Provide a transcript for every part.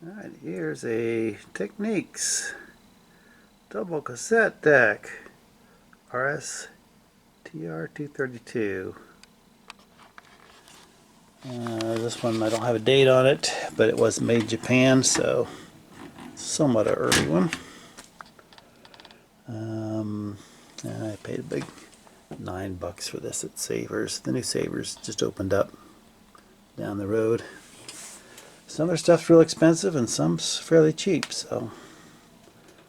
Alright, here's a Technics double cassette deck, RS-TR232. This one I don't have a date on it, but it was made in Japan, so somewhat an early one. I paid a big $9 for this at Savers. The new Savers just opened up down the road. Some of their stuff's real expensive and some's fairly cheap, so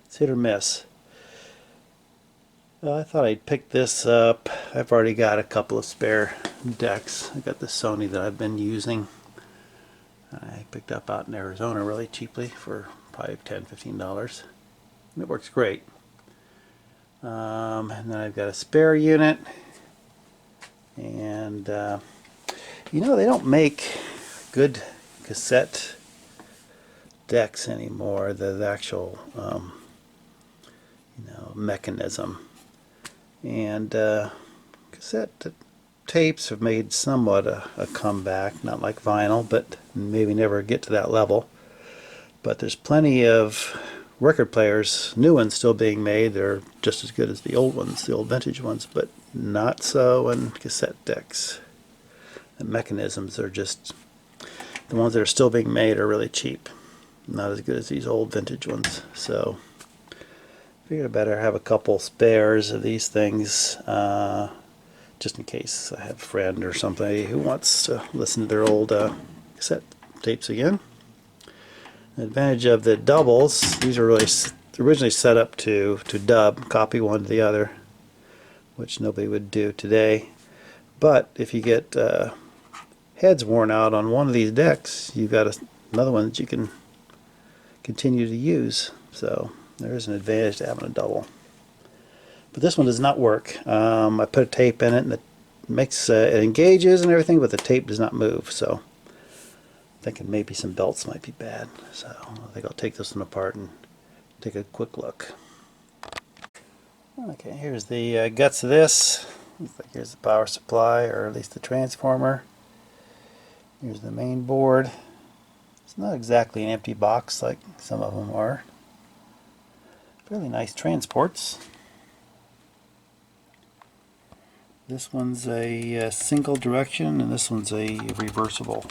it's hit or miss. I thought I'd pick this up. I've already got a couple of spare decks. I got the Sony that I've been using. I picked up out in Arizona really cheaply for probably $10–15. And it works great. And then I've got a spare unit. And you know, they don't make good cassette decks anymore. The actual mechanism. And cassette tapes have made somewhat a comeback, not like vinyl, but maybe never get to that level. But there's plenty of record players, new ones still being made. They're just as good as the old ones, the old vintage ones, but not so in cassette decks. The mechanisms are just, the ones that are still being made are really cheap. Not as good as these old vintage ones. So I figured I better have a couple spares of these things, just in case I have a friend or somebody who wants to listen to their old cassette tapes again. The advantage of the doubles, these are really originally set up to dub, copy one to the other, which nobody would do today. But if you get heads worn out on one of these decks, you've got another one that you can continue to use. So there is an advantage to having a double. But this one does not work. I put a tape in it and it makes it engages and everything, but the tape does not move. So thinking maybe some belts might be bad. So I think I'll take this one apart and take a quick look. Okay, here's the guts of this. Looks like here's the power supply, or at least the transformer. Here's the main board. It's not exactly an empty box like some of them are. Fairly nice transports. This one's a single direction and this one's a reversible.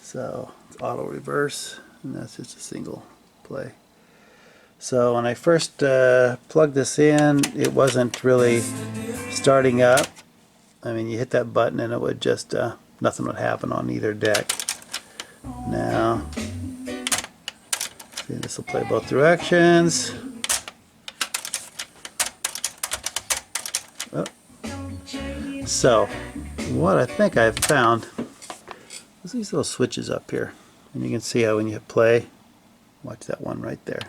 So it's auto reverse, and that's just a single play. So when I first plugged this in, it wasn't really starting up. I mean, you hit that button and it would just, nothing would happen on either deck. Now, see, this will play both directions. Oh. So, what I think I've found is these little switches up here. And you can see how when you hit play, watch that one right there.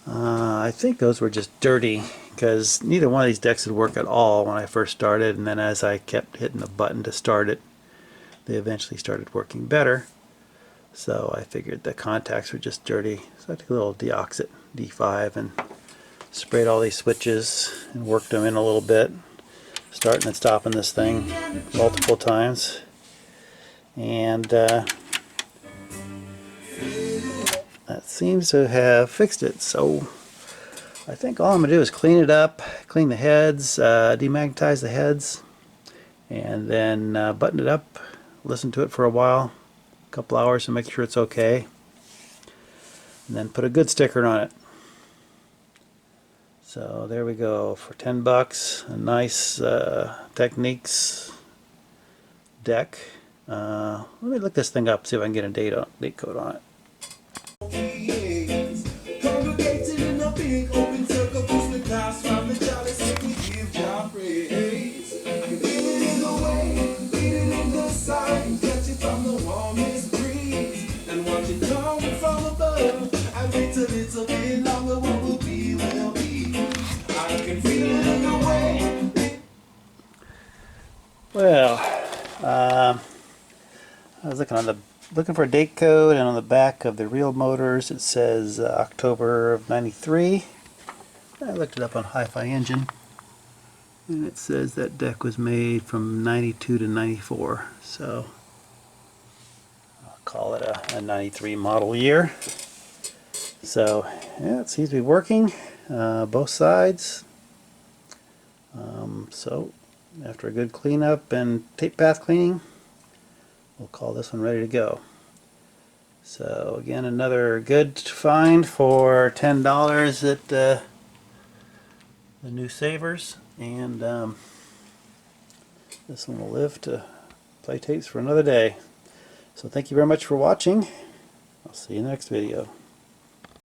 I think those were just dirty because neither one of these decks would work at all when I first started, and then as I kept hitting the button to start it, they eventually started working better. So I figured the contacts were just dirty. So I took a little Deoxit D5 and sprayed all these switches and worked them in a little bit, starting and stopping this thing multiple times. And that seems to have fixed it. So I think all I'm going to do is clean it up, clean the heads, demagnetize the heads, and then button it up, listen to it for a while, a couple hours to make sure it's okay, and then put a good sticker on it. So there we go, for $10, a nice Technics deck. Let me look this thing up, see if I can get a date code on it. Well, I was looking for a date code, and on the back of the real motors it says October of '93. I looked it up on Hi-Fi Engine. And it says that deck was made from 92 to 94, so I'll call it a 93 model year. So yeah, it seems to be working, both sides. So after a good cleanup and tape path cleaning, we'll call this one ready to go. So again, another good find for $10 at the new Savers, and this one will live to play tapes for another day. So thank you very much for watching. I'll see you in the next video.